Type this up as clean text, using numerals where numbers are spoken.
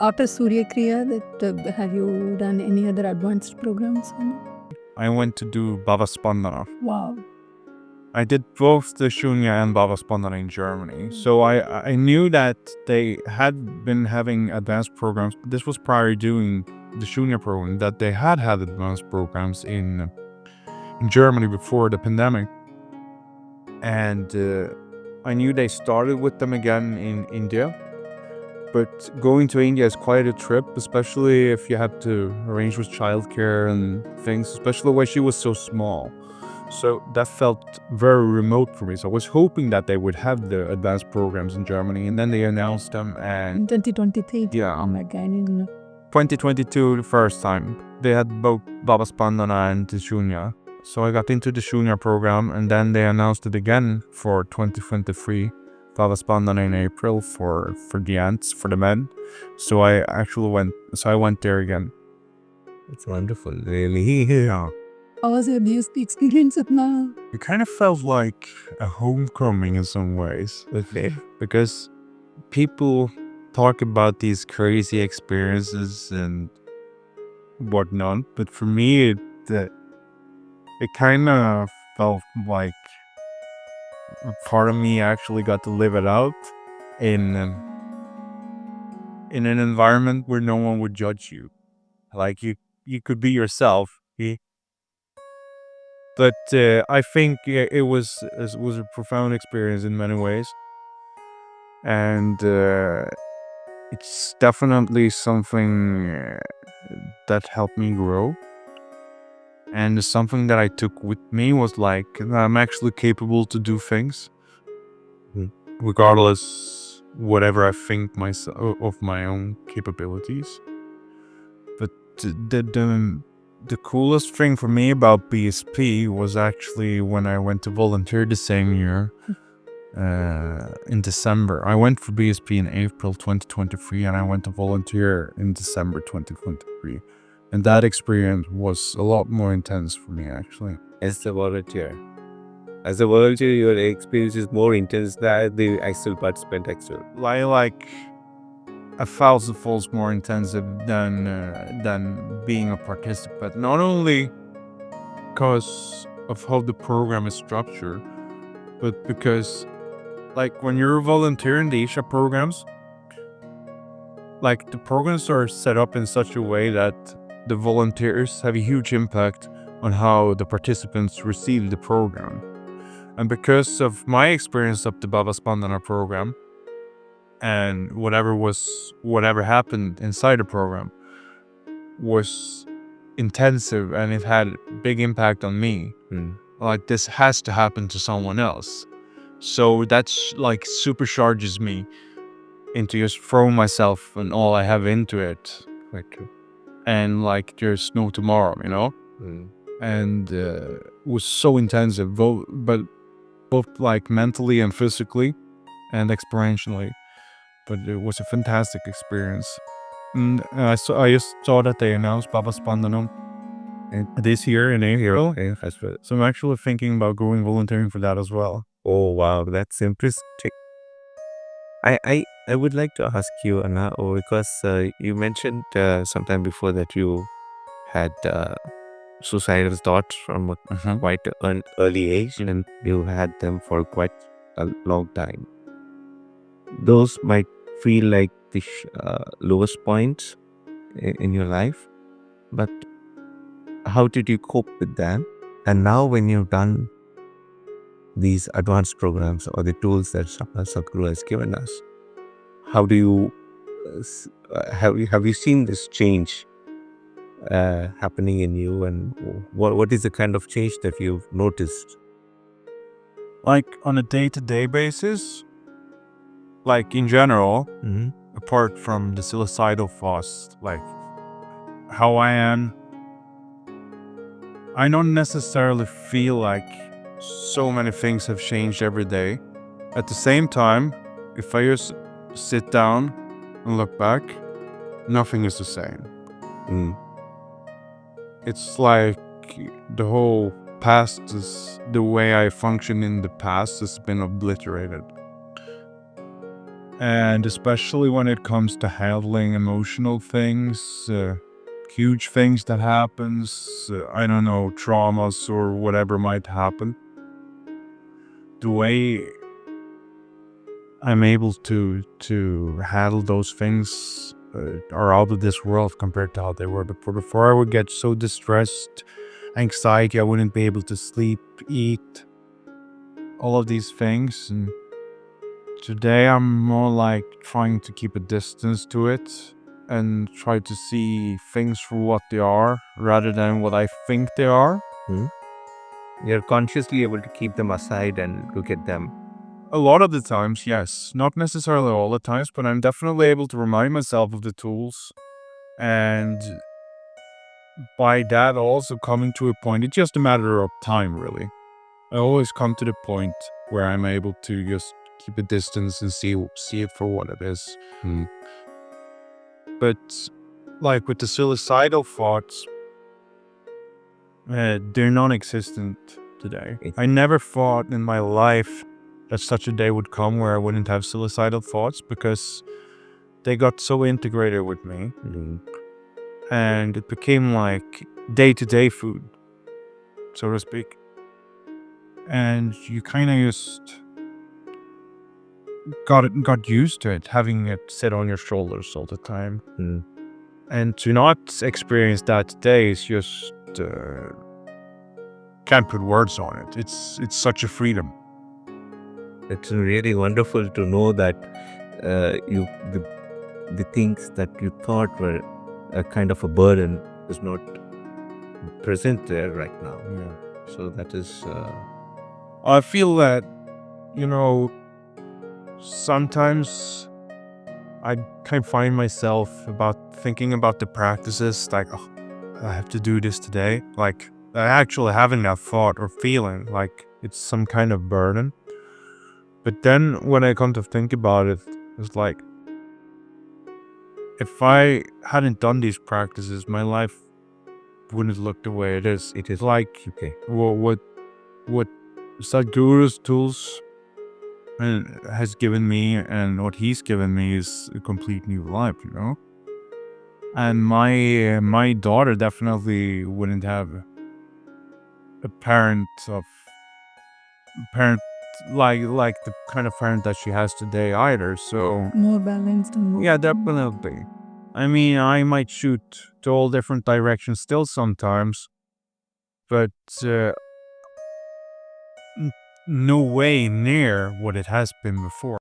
After Surya Kriya, have you done any other advanced programs? I went to do Bhava Spandana. Wow. I did both the Shunya and Bhava Spandana in Germany. So I knew that they had been having advanced programs. But this was prior doing the Shunya program, that they had advanced programs in Germany before the pandemic. And I knew they started with them again in India. But going to India is quite a trip, especially if you have to arrange with childcare and things, especially when she was so small. So that felt very remote for me. So I was hoping that they would have the advanced programs in Germany, and then they announced them. And In 2023, yeah, again, 2022, the first time they had both Baba Spandana and the Shunya. So I got into the Shunya program, and then they announced it again for 2023. Baba Spandana in April for the ants, for the men. So I actually went. So I went there again. It's wonderful, really. Yeah. how was your DSP experience now? It kind of felt like a homecoming in some ways. Okay. Because people talk about these crazy experiences and whatnot, but for me, it kind of felt like part of me actually got to live it out in an environment where no one would judge you. Like you could be yourself. But I think it was a profound experience in many ways, and it's definitely something that helped me grow. And something that I took with me was like, I'm actually capable to do things, regardless whatever I think of my own capabilities. But the coolest thing for me about BSP was actually when I went to volunteer the same year. In December, I went for BSP in April 2023, and I went to volunteer in December 2023. And that experience was a lot more intense for me, actually. As a volunteer, your experience is more intense than the actual participant. Actually, Like 1,000 folds more intensive than being a participant. Not only because of how the program is structured, but because, like, when you're volunteering the Isha programs, like, the programs are set up in such a way that the volunteers have a huge impact on how the participants receive the program. And because of my experience of the Bhava Spandana program and whatever happened inside the program was intensive, and it had big impact on me. Like, this has to happen to someone else. So that's like supercharges me into just throwing myself and all I have into it. quite true. And like, there's no tomorrow, and it was so intensive, but both like mentally and physically and experientially. But it was a fantastic experience. And I just saw that they announced Baba Spandana this year in April. Okay, as well. So I'm actually thinking about going volunteering for that as well. Oh wow, that's interesting. I would like to ask you, Anna, because you mentioned sometime before that you had suicidal thoughts from quite an early age, and you had them for quite a long time. Those might feel like the lowest points in your life, but how did you cope with that? And now when you've done these advanced programs or the tools that Sadhguru has given us, how do you have you seen this change happening in you, and what is the kind of change that you've noticed? Like, on a day-to-day basis, like, in general, apart from the suicidal thoughts, like how I am, I don't necessarily feel like so many things have changed every day. At the same time, if I just sit down and look back, nothing is the same. It's like the whole past the way I function in the past has been obliterated. And especially when it comes to handling emotional things, huge things that happens, I don't know, traumas or whatever might happen. The way I'm able to handle those things are out of this world compared to how they were before. Before I would get so distressed, anxiety, I wouldn't be able to sleep, eat, all of these things. And today I'm more like trying to keep a distance to it and try to see things for what they are rather than what I think they are. You're consciously able to keep them aside and look at them. A lot of the times, yes. Not necessarily all the times, but I'm definitely able to remind myself of the tools. And by that also coming to a point, it's just a matter of time, really. I always come to the point where I'm able to just keep a distance and see it for what it is. But like with the suicidal thoughts, they're non-existent today. I never thought in my life that such a day would come where I wouldn't have suicidal thoughts, because they got so integrated with me. And it became like day-to-day food, so to speak. And you kind of just got used to it, having it sit on your shoulders all the time. And to not experience that today is just can't put words on it. It's such a freedom. It's really wonderful to know that the things that you thought were a kind of a burden is not present there right now. Yeah. So that is. I feel that, sometimes I kind of find myself thinking about the practices, like, oh, I have to do this today. Like, actually having that thought or feeling like it's some kind of burden. But then when I come to think about it, it's like, if I hadn't done these practices, my life wouldn't look the way it is. It is like, okay. what Sadhguru's tools has given me, and what he's given me, is a complete new life, And my daughter definitely wouldn't have a parent like the kind of parent that she has today either. So More balanced and more. yeah, definitely. I mean, I might shoot to all different directions still sometimes, but no way near what it has been before.